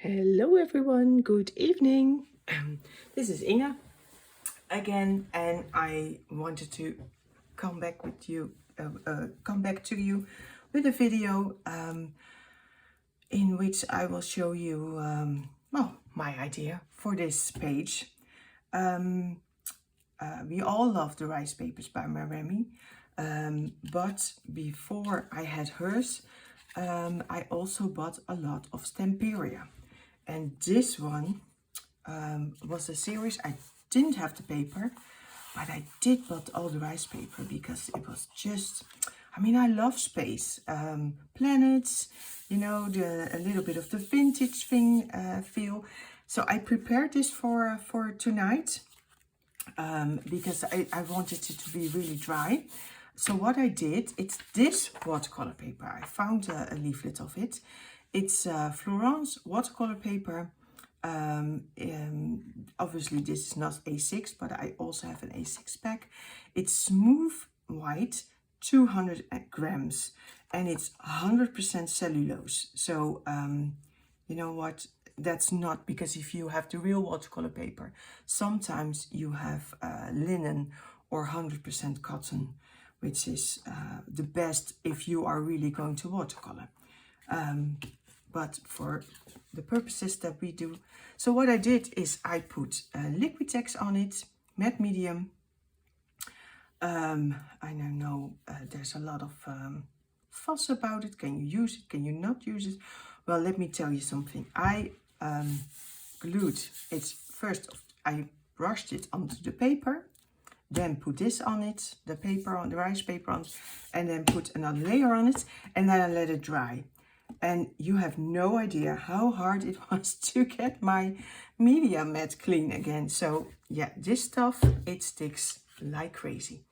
Hello everyone, good evening. This is Inga again, and I wanted to come back with you, come back to you with a video in which I will show you, my idea for this page. We all love the rice papers by Maremi, but before I had hers, I also bought a lot of Stamperia. And this one was a series. I didn't have the paper, but I did bought all the rice paper because it was just, I love space, planets, a little bit of the vintage thing feel. So I prepared this for tonight because I wanted it to be really dry. So what I did, it's this watercolor paper. I found a leaflet of it. It's Florence watercolor paper. Obviously this is not A6, but I also have an A6 pack. It's smooth white, 200 grams, and it's 100% cellulose. So you know what, that's not, because if you have the real watercolor paper, sometimes you have linen or 100% cotton, which is the best if you are really going to watercolor. But for the purposes that we do, so what I did is I put Liquitex on it, matte medium. I know there's a lot of fuss about it. Can you use it? Can you not use it? Well, let me tell you something. I glued it first. I brushed it onto the paper, then put this on it, the paper on the rice paper on, and then put another layer on it, and then I let it dry. And you have no idea how hard it was to get my media mat clean again. So yeah, this stuff, it sticks like crazy.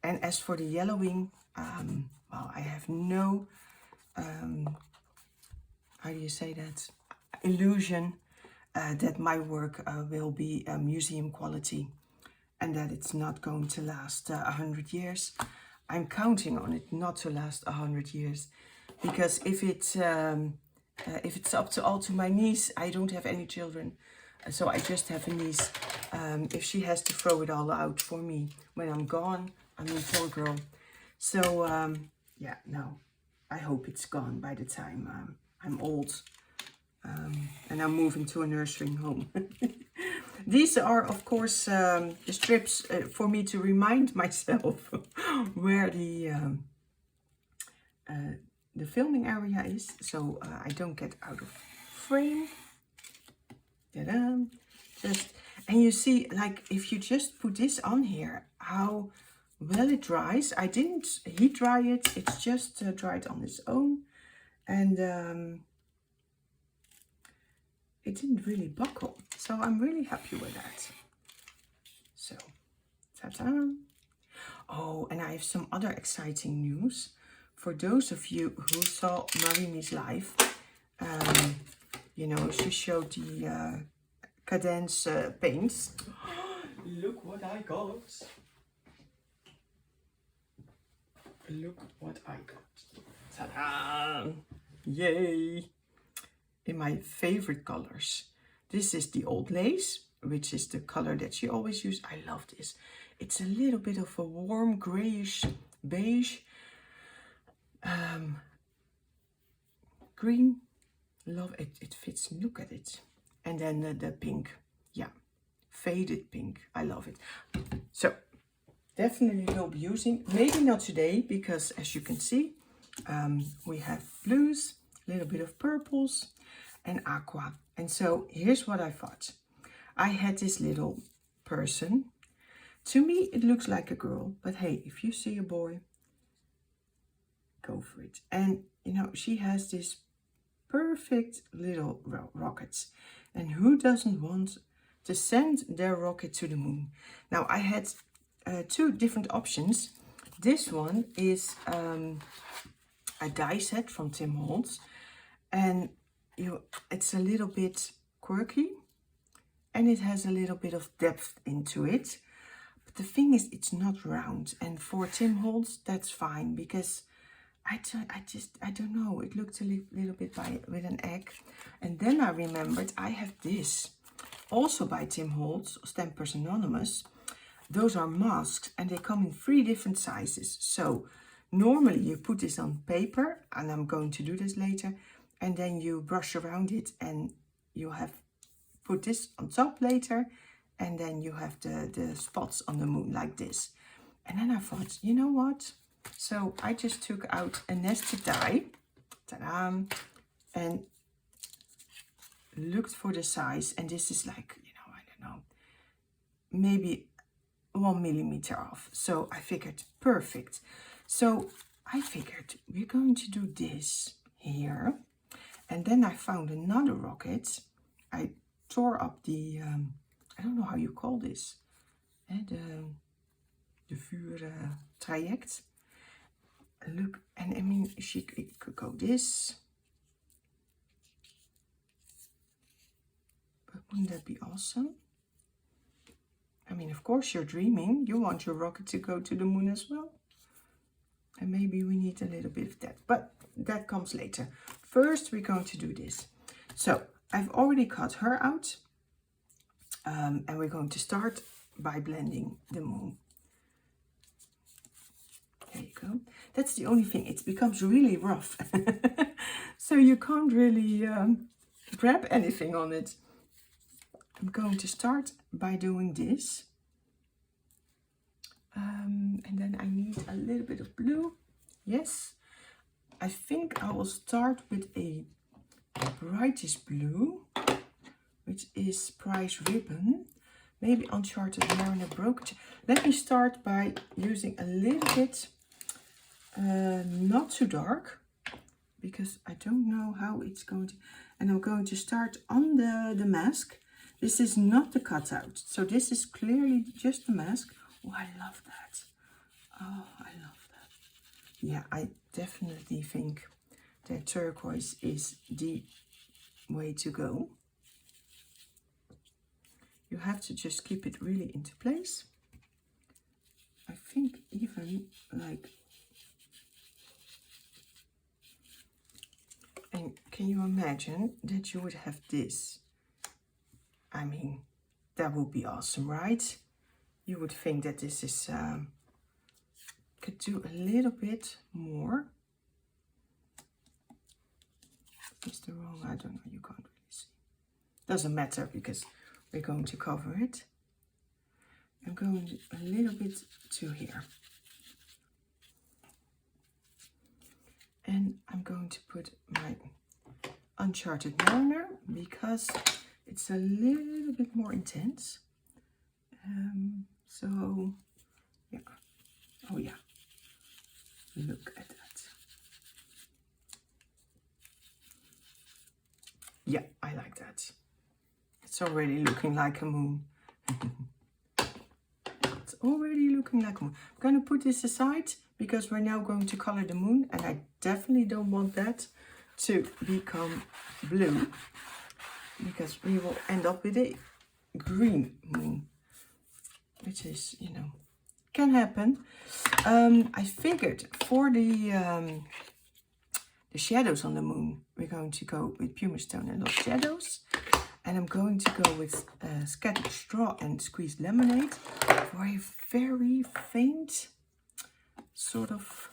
And as for the yellowing, well, I have no, how do you say that, illusion that my work will be museum quality and that it's not going to last 100 years. I'm counting on it not to last 100 years. Because if it's up to my niece, I don't have any children, so I just have a niece. If she has to throw it all out for me when I'm gone, poor girl. So yeah, no, I hope it's gone by the time I'm old and I'm moving to a nursing home. These are, of course, the strips for me to remind myself where the filming area is, so I don't get out of frame. Ta-da! And you see, like, if you just put this on here, how well it dries. I didn't heat dry it, it's just dried on its own, and it didn't really buckle, so I'm really happy with that. So, ta-da! Oh, and I have some other exciting news. For those of you who saw Marimi's live, she showed the cadence paints. Look what I got. Look what I got. Ta-da! Yay! In my favorite colors. This is the old lace, which is the color that she always used. I love this. It's a little bit of a warm grayish beige. Green, love it, it fits, look at it. And then the pink, yeah, faded pink, I love it. So definitely will be using, maybe not today, because as you can see, we have blues, a little bit of purples and aqua. And so here's what I thought. I had this little person. To me it looks like a girl, but hey, if you see a boy, go for it. And she has this perfect little rockets, and who doesn't want to send their rocket to the moon? Now I had two different options. This one is a die set from Tim Holtz, and it's a little bit quirky and it has a little bit of depth into it, but the thing is, it's not round, and for Tim Holtz that's fine, because I don't know. It looked a little bit with an egg. And then I remembered I have this, also by Holtz Stampers Anonymous. Those are masks and they come in 3 different sizes. So normally you put this on paper, and I'm going to do this later, and then you brush around it and you have put this on top later, and then you have the spots on the moon like this. And then I thought, you know what? So I just took out a nested die, ta-da, and looked for the size, and this is like, you know, I don't know, maybe 1 millimeter off. So I figured perfect. So I figured we're going to do this here, and then I found another rocket. I tore up the I don't know how you call this, the vuur traject. Look, and I mean, it could go this, but wouldn't that be awesome? I mean, of course you're dreaming. You want your rocket to go to the moon as well. And maybe we need a little bit of that, but that comes later. First, we're going to do this. So I've already cut her out, and we're going to start by blending the moon. There you go. That's the only thing. It becomes really rough. So you can't really grab anything on it. I'm going to start by doing this. And then I need a little bit of blue. Yes. I think I will start with a brightest blue, which is Price Ribbon. Maybe Uncharted Mariner Brokerage. Let me start by using a little bit, not too dark, because I don't know how it's going to. And I'm going to start on the mask. This is not the cutout, so this is clearly just the mask. Oh, I love that. Oh, I love that. Yeah, I definitely think that turquoise is the way to go. You have to just keep it really into place. I think even like, and can you imagine that you would have this? I mean, that would be awesome, right? You would think that this is, could do a little bit more. Is the wrong, I don't know, you can't really see. Doesn't matter because we're going to cover it. I'm going a little bit to here. And I'm going to put my Uncharted Mariner because it's a little bit more intense. So, yeah. Oh, yeah. Look at that. Yeah, I like that. It's already looking like a moon. It's already looking like a moon. I'm going to put this aside because we're now going to color the moon, and I definitely don't want that to become blue because we will end up with a green moon, which is, you know, can happen. I figured for the shadows on the moon, we're going to go with pumice stone and lost shadows. And I'm going to go with scattered straw and squeezed lemonade for a very faint sort of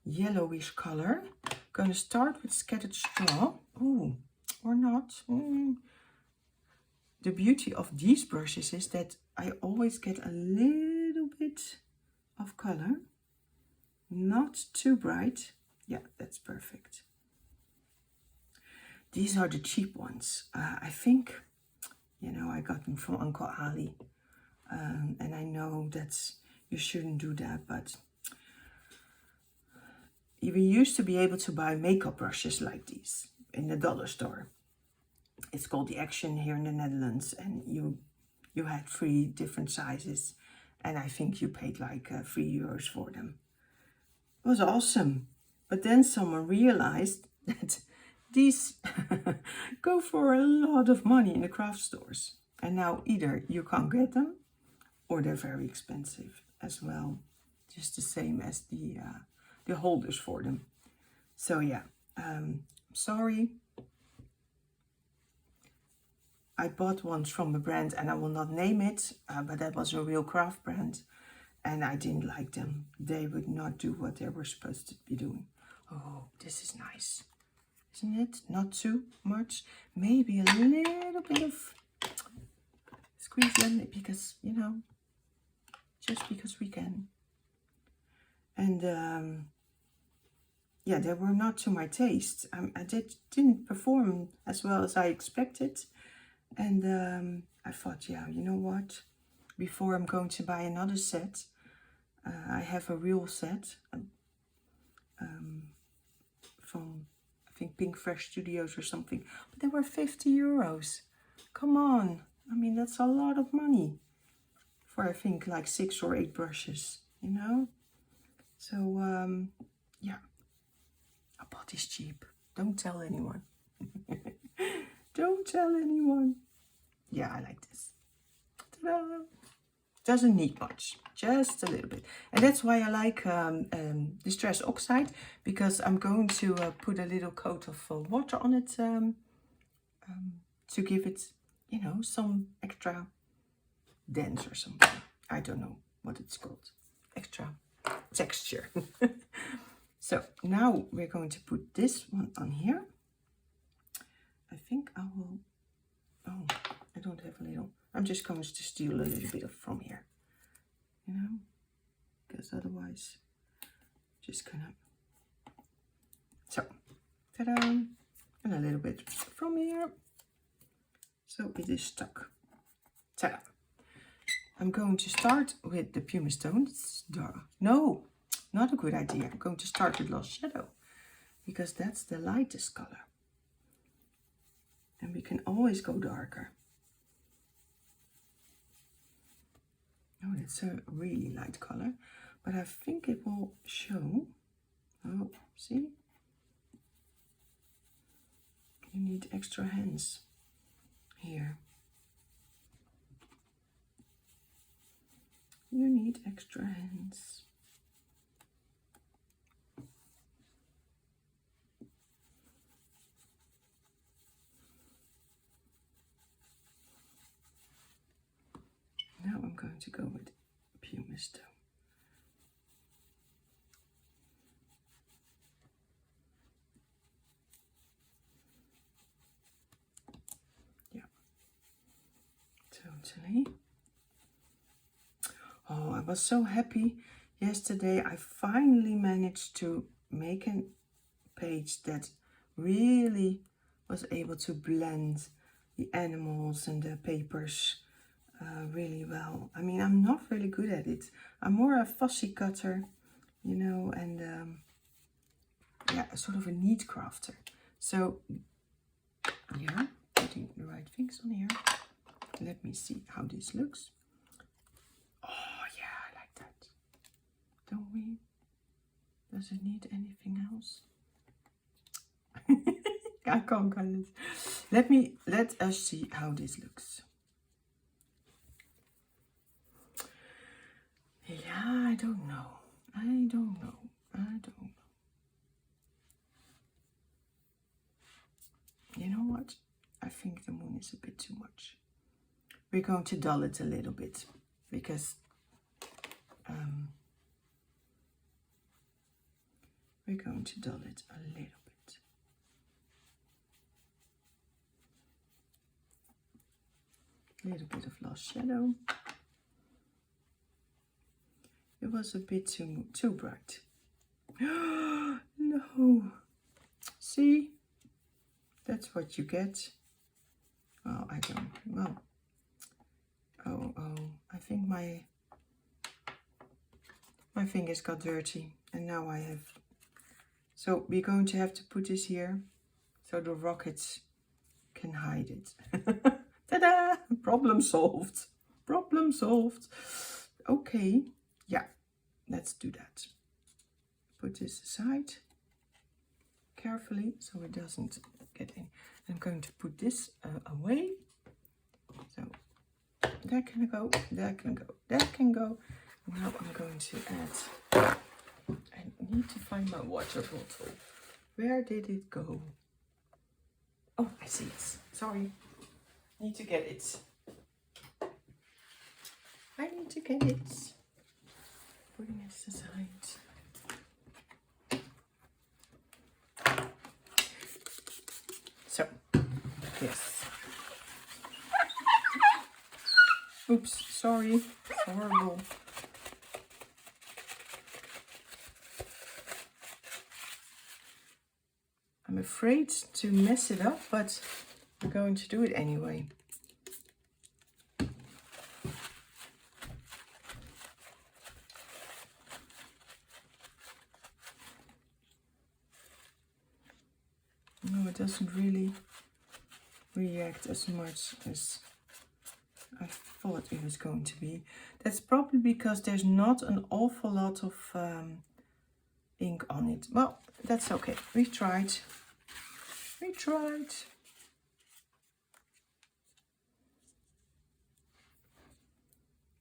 yellowish color. I'm going to start with scattered straw. Oh, or not. The beauty of these brushes is that I always get a little bit of color. Not too bright. Yeah, that's perfect. These are the cheap ones. I think, you know, I got them from Uncle Aall. And I know that you shouldn't do that, but we used to be able to buy makeup brushes like these in the dollar store. It's called The Action here in the Netherlands, and you had 3 different sizes, and I think you paid like €3 for them. It was awesome. But then someone realized that these go for a lot of money in the craft stores. And now either you can't get them or they're very expensive as well. Just the same as the the holders for them. So yeah, sorry. I bought ones from a brand, and I will not name it, but that was a real craft brand, and I didn't like them. They would not do what they were supposed to be doing. Oh, this is nice, isn't it? Not too much, maybe a little bit of squeeze them, because, you know, just because we can. And yeah, they were not to my taste. I didn't perform as well as I expected. And I thought, yeah, you know what? Before I'm going to buy another set, I have a real set from, I think, Pink Fresh Studios or something. But they were 50 euros. Come on. I mean, that's a lot of money for, I think, like 6 or 8 brushes, you know? So, yeah. I bought this cheap. Don't tell anyone. Don't tell anyone. Yeah, I like this. Ta-da! Doesn't need much, just a little bit. And that's why I like Distress Oxide, because I'm going to put a little coat of water on it to give it, you know, some extra dance or something. I don't know what it's called. Extra texture. So now we're going to put this one on here. I think I will, oh, I don't have a little, I'm just going to steal a little bit from here, you know, because otherwise, just gonna, so, ta-da, and a little bit from here, so it is stuck, ta-da. I'm going to start with the pumice stone. No, not a good idea. I'm going to start with Lost Shadow, because that's the lightest color. And we can always go darker. Oh, that's a really light color, but I think it will show. Oh, see? You need extra hands here. You need extra hands. Now I'm going to go with pumice stone. Yeah, totally. Oh, I was so happy yesterday. I finally managed to make a page that really was able to blend the animals and the papers really well. I mean, I'm not really good at it. I'm more a fussy cutter, you know, and yeah, sort of a neat crafter. So yeah, putting the right things on here. Let me see how this looks. Oh yeah, I like that. Don't we? Does it need anything else? I can't cut it. Let us see how this looks. Yeah, I don't know. I don't know. I don't know. You know what? I think the moon is a bit too much. We're going to dull it a little bit, because we're going to dull it a little bit. A little bit of Lost Shadow. It was a bit too bright. No. See? That's what you get. Oh, I don't. Well. Oh, I think my fingers got dirty, and now I have. So we're going to have to put this here, so the rockets can hide it. Ta-da! Problem solved. Problem solved. Okay. Yeah, let's do that. Put this aside carefully so it doesn't get in. I'm going to put this away. So that can go, that can go, that can go. Now I'm going to add need to find my water bottle. Where did it go? Oh, I see it. Sorry. Need to get it. I need to get it. Putting it aside. So, yes. Oops, sorry. It's horrible. I'm afraid to mess it up, but I'm going to do it anyway. No, it doesn't really react as much as I thought it was going to be. That's probably because there's not an awful lot of ink on it. Well, that's okay. We tried. We tried.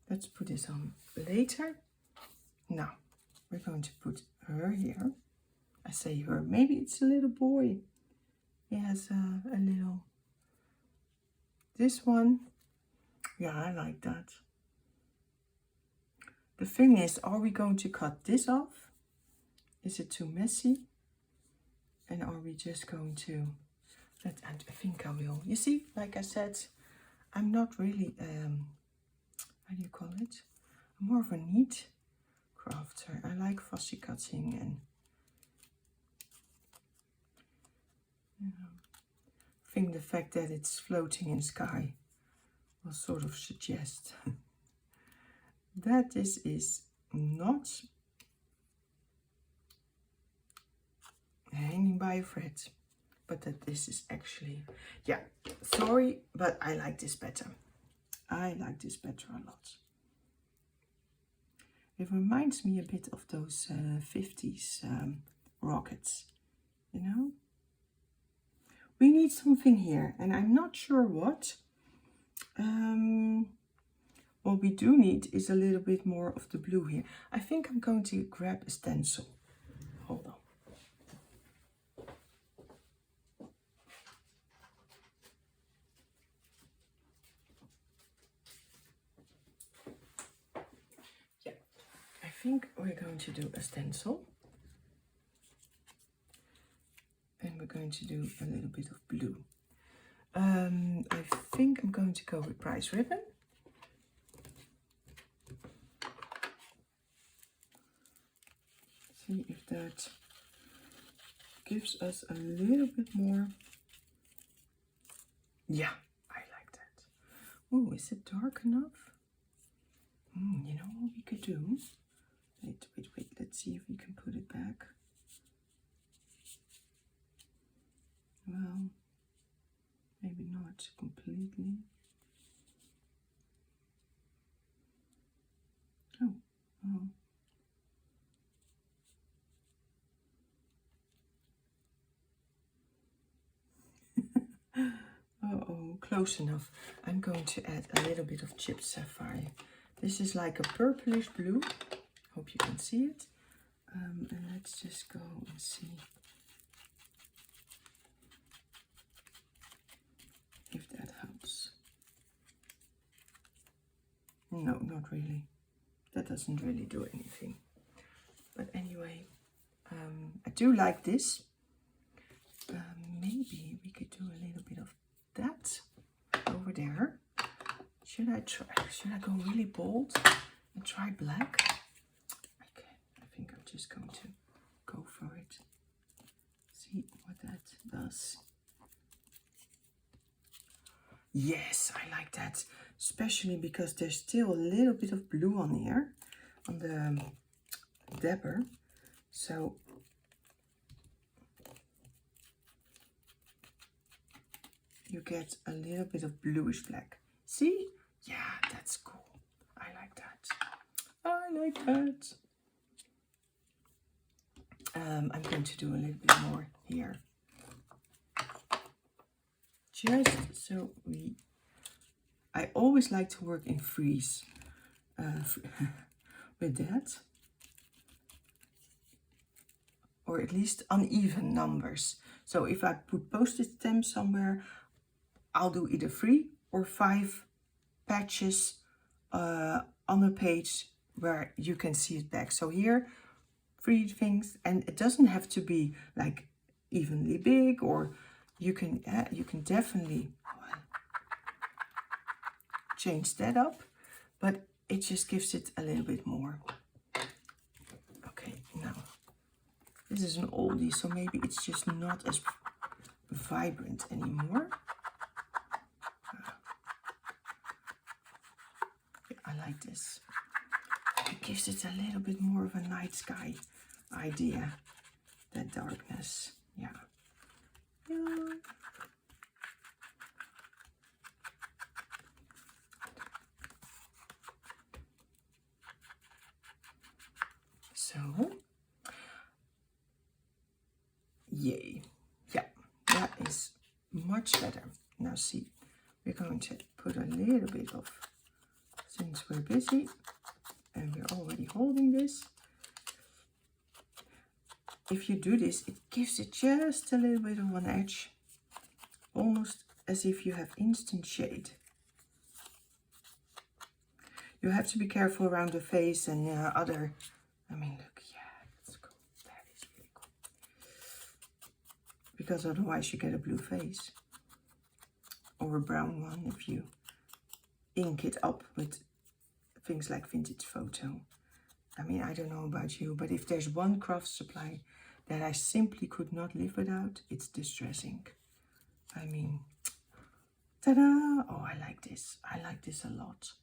Let's put this on later. Now, we're going to put her here. I say her. Maybe it's a little boy. He has a little... This one. Yeah, I like that. The thing is, are we going to cut this off? Is it too messy? And are we just going to... I think I will. You see, like I said, I'm not really... how do you call it? I'm more of a neat crafter. I like fussy cutting and... You know, I think the fact that it's floating in sky will sort of suggest that this is not hanging by a thread, but that this is actually, yeah, sorry, but I like this better. I like this better a lot. It reminds me a bit of those 50s rockets, you know? We need something here, and I'm not sure what. What we do need is a little bit more of the blue here. I think I'm going to grab a stencil. Hold on. Yeah, I think we're going to do a stencil. And we're going to do a little bit of blue. I think I'm going to go with price ribbon. See if that gives us a little bit more. Yeah, I like that. Oh, is it dark enough? You know what we could do? Wait. Let's see if we can put it back. Well, maybe not completely. Oh. Uh-oh, close enough. I'm going to add a little bit of chipped sapphire. This is like a purplish blue. Hope you can see it. And let's just go and see if that helps. No, not really. That doesn't really do anything. But anyway, I do like this. Maybe we could do a little bit of that over there. Should I go really bold and try black? Okay, I think I'm just going to go for it. See what that does. Yes, I like that, especially because there's still a little bit of blue on here, on the dabber. So you get a little bit of bluish black. See? Yeah, that's cool. I like that. I like that. I'm going to do a little bit more here. Just so I always like to work in freeze with that. or at least uneven numbers. So if I put postage stamps somewhere, I'll do either 3 or 5 patches on a page where you can see it back. So here, 3 things, and it doesn't have to be like evenly big, or you can definitely change that up, but it just gives it a little bit more. Okay, now this is an oldie, so maybe it's just not as vibrant anymore. Yeah, I like this. It gives it a little bit more of a night sky idea, that darkness. Yeah. So, yay. Yeah, that is much better. Now see, we're going to put a little bit of, since we're busy and we're already holding this, if you do this, it gives it just a little bit of an edge, almost as if you have instant shade. You have to be careful around the face and other, I mean, look, yeah, that's cool. That is really cool. Because otherwise you get a blue face. Or a brown one if you ink it up with things like vintage photo. I mean, I don't know about you, but if there's one craft supply that I simply could not live without, it's Distress ink. I mean, ta-da! Oh, I like this. I like this a lot.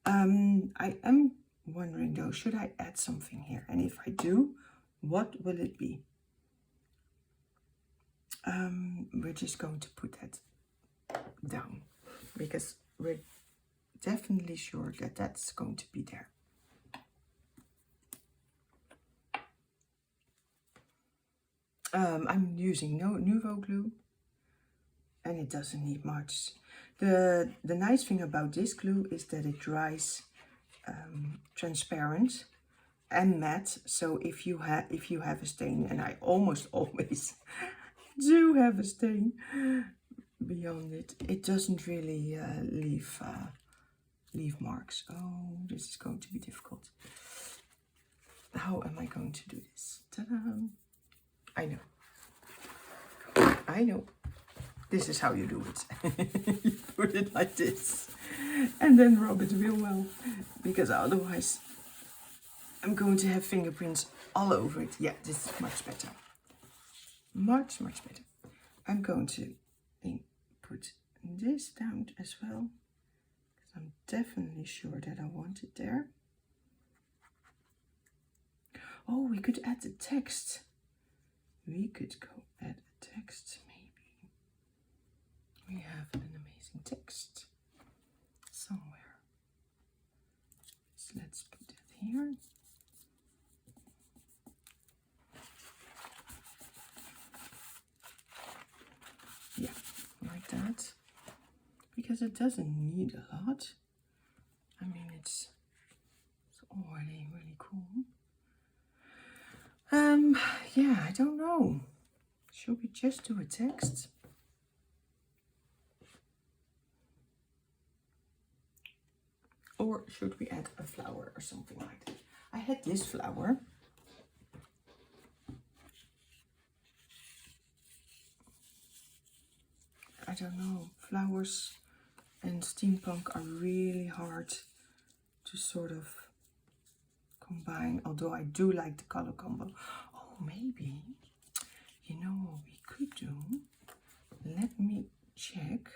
I am wondering though, should I add something here? And if I do, what will it be? We're just going to put that down because we're definitely sure that that's going to be there. I'm using Nuvo glue, and it doesn't need much. The nice thing about this glue is that it dries transparent and matte. So if you have a stain, and I almost always do have a stain beyond it, it doesn't really leave marks. Oh, this is going to be difficult. How am I going to do this? Ta-da! I know. This is how you do it. You put it like this and then rub it real well, because otherwise I'm going to have fingerprints all over it. Yeah, this is much better. Much better. I'm going to put this down as well, because I'm definitely sure that I want it there. Oh, we could add the text. We could go add a text, maybe. We have an amazing text somewhere. So let's put that here. Yeah, like that. Because it doesn't need a lot. I mean, it's already really cool. Yeah, I don't know. Should we just do a text? Or should we add a flower or something like that? I had this flower. I don't know. Flowers and steampunk are really hard to sort of combine, although I do like the color combo. Oh, maybe, you know what we could do? Let me check,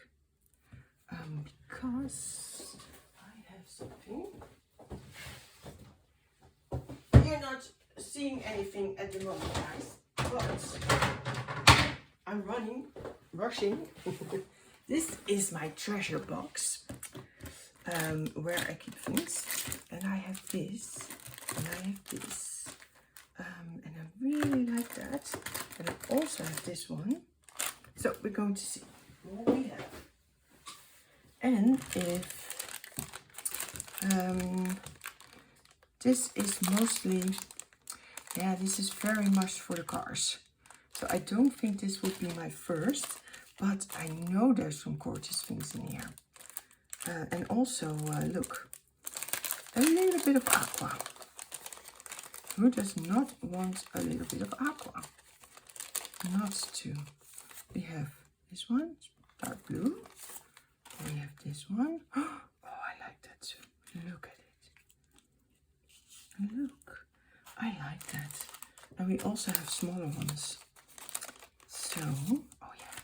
because I have something. You're not seeing anything at the moment, guys, but I'm rushing. This is my treasure box, where I keep things, and I have this. And I have this, and I really like that. And I also have this one. So we're going to see what we have. And if this is mostly Yeah, this is very much for the cars. So I don't think this would be my first, but I know there's some gorgeous things in here. And also, look, a little bit of aqua. Who does not want a little bit of aqua? Not to. We have this one, dark blue. We have this one. Oh, I like that too. Look at it. Look, I like that. And we also have smaller ones. So, oh yeah,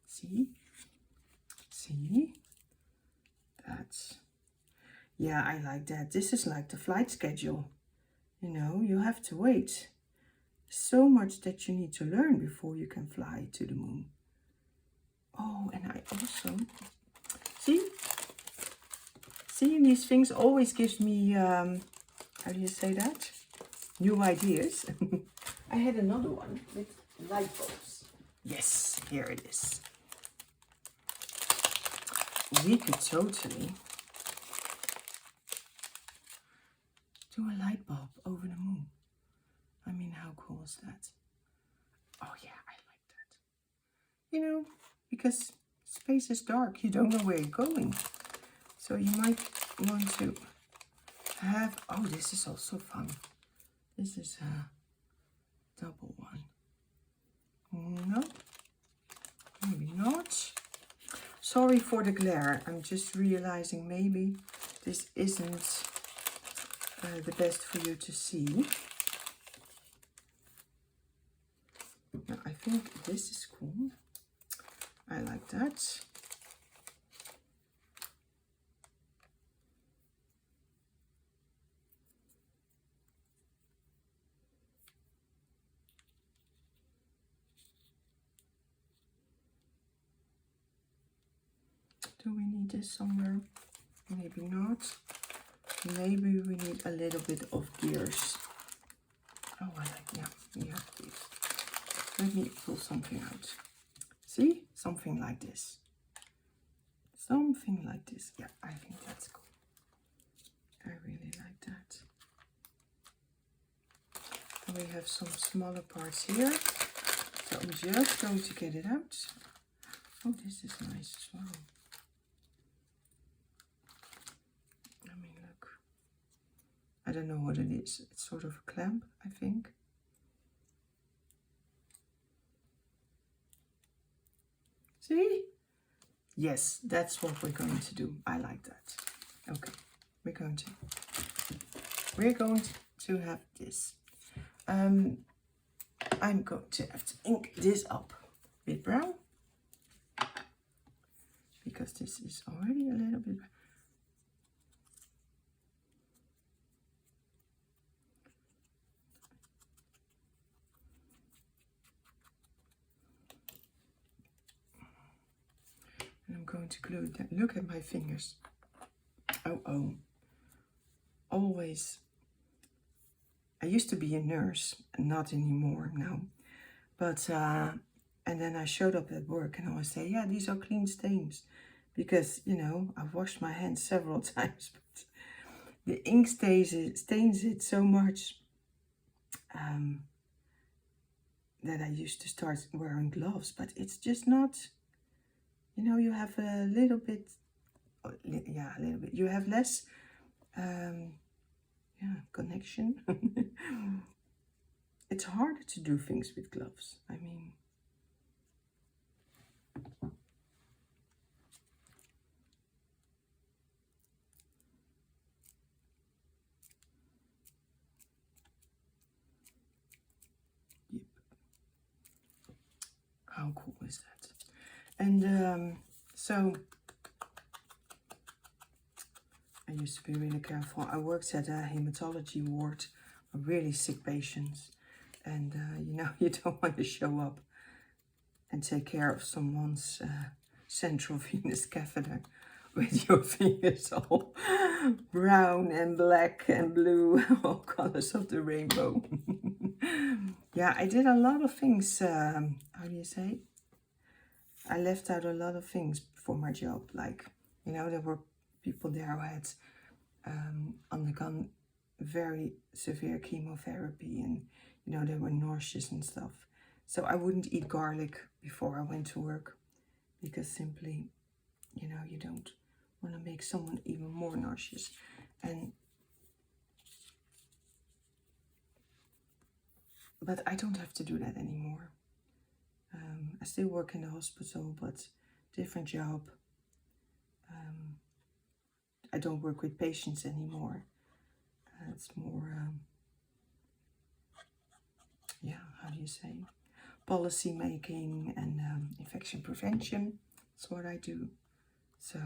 see? That's, yeah, I like that. This is like the flight schedule. You know, you have to wait. So much that you need to learn before you can fly to the moon. Oh, and I also, seeing these things always gives me, how do you say that? New ideas. I had another one with light bulbs. Yes, here it is. We could totally do a light bulb over the moon. I mean, how cool is that? Oh yeah, I like that. You know, because space is dark, you don't know where you're going. So you might want to have, oh, this is also fun. This is a double one. No, maybe not. Sorry for the glare. I'm just realizing maybe this isn't the best for you to see. Now, I think this is cool. I like that. Do we need this somewhere? Maybe not. Maybe we need a little bit of gears. Oh, I like, yeah, we have these. Let me pull something out. See? Something like this. Something like this. Yeah, I think that's cool. I really like that. And we have some smaller parts here. So I'm just going to get it out. Oh, this is nice as well. I mean, look. I don't know what it is. It's sort of a clamp, I think. See? Yes, that's what we're going to do. I like that. Okay, we're going to have this. I'm going to have to ink this up with brown because this is already a little bit. And I'm going to glue that. Look at my fingers. Oh. Always. I used to be a nurse, not anymore now. But, and then I showed up at work and I always say, yeah, these are clean stains. Because, you know, I've washed my hands several times. But the ink stains it so much that I used to start wearing gloves. But it's just not, you know, you have a little bit, yeah, a little bit. You have less, connection. It's harder to do things with gloves. I mean, yep. How cool is that? And so I used to be really careful. I worked at a hematology ward, really sick patients. And, you know, you don't want to show up and take care of someone's central venous catheter with your fingers all brown and black and blue, all colors of the rainbow. Yeah, I did a lot of things, how do you say? I left out a lot of things for my job. Like, you know, there were people there who had undergone very severe chemotherapy, and you know, they were nauseous and stuff. So I wouldn't eat garlic before I went to work, because simply, you know, you don't want to make someone even more nauseous. But I don't have to do that anymore. I still work in the hospital, but different job. I don't work with patients anymore. It's more, yeah, how do you say? Policy making and infection prevention. That's what I do. So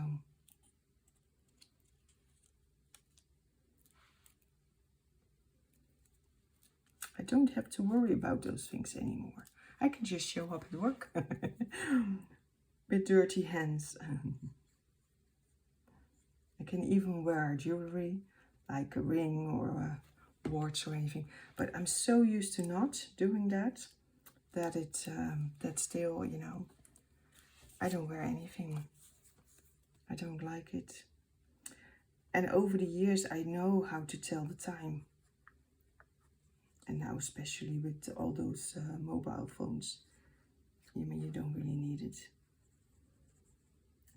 I don't have to worry about those things anymore. I can just show up at work with dirty hands. I can even wear jewelry, like a ring or a watch or anything. But I'm so used to not doing that, that still, you know, I don't wear anything. I don't like it. And over the years, I know how to tell the time. And now, especially with all those mobile phones, I mean, you don't really need it.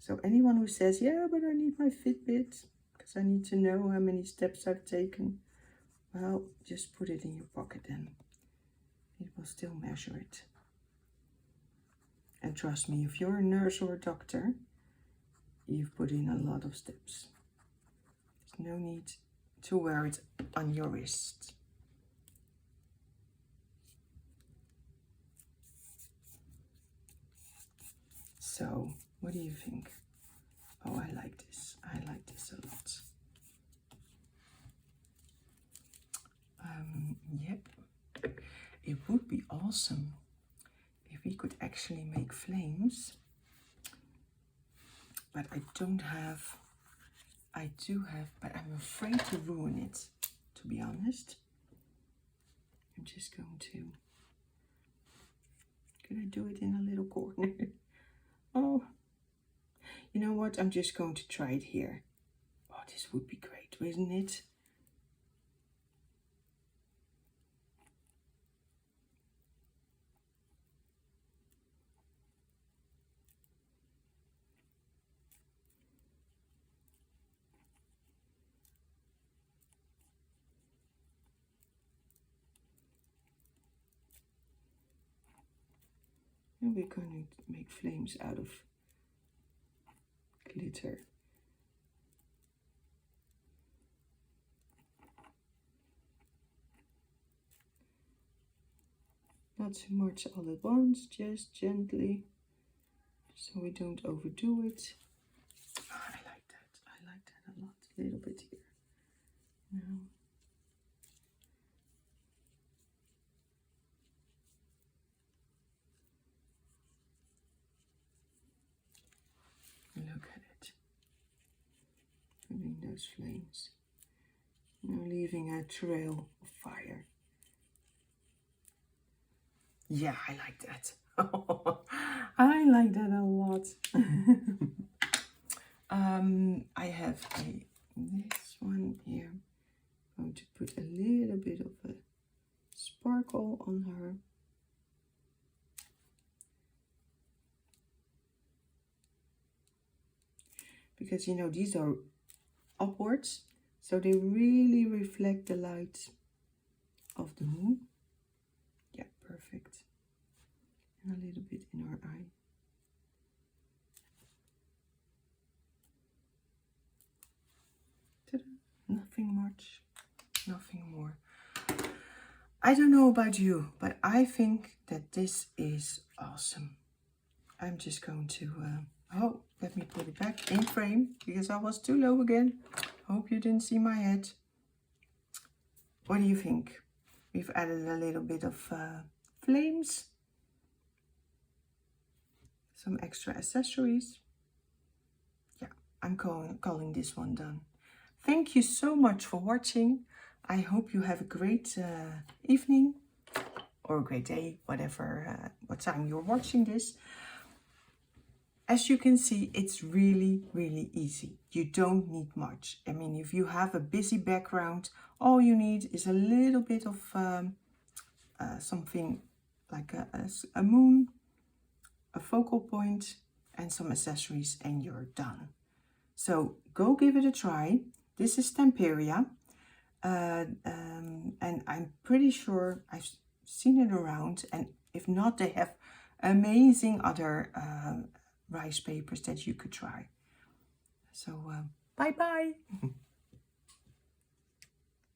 So anyone who says, yeah, but I need my Fitbit because I need to know how many steps I've taken, well, just put it in your pocket then. It will still measure it. And trust me, if you're a nurse or a doctor, you've put in a lot of steps. There's no need to wear it on your wrist. So, what do you think? Oh, I like this. I like this a lot. Yep. It would be awesome if we could actually make flames. But I don't have. I do have, but I'm afraid to ruin it, to be honest. I'm just going to. Could I do it in a little corner? Oh, you know what? I'm just going to try it here. Oh, this would be great, wouldn't it? And we're going to make flames out of glitter. Not too much all at once, just gently, so we don't overdo it. Oh, I like that. I like that a lot. A little bit here. Now. Look at it. Putting those flames. Now leaving a trail of fire. Yeah, I like that. I like that a lot. I have this one here. I'm going to put a little bit of a sparkle on her. Because, you know, these are upwards, so they really reflect the light of the moon. Yeah, perfect. And a little bit in her eye. Ta-da. Nothing much, nothing more. I don't know about you, but I think that this is awesome. I'm just going to, oh, let me put it back in frame because I was too low again. Hope you didn't see my head. What do you think? We've added a little bit of flames. Some extra accessories. Yeah, I'm calling this one done. Thank you so much for watching. I hope you have a great evening or a great day, whatever, what time you're watching this. As you can see, it's really, really easy. You don't need much. I mean, if you have a busy background, all you need is a little bit of something like a moon, a focal point, and some accessories, and you're done. So go give it a try. This is Stamperia, and I'm pretty sure I've seen it around, and if not, they have amazing other rice papers that you could try. So bye bye.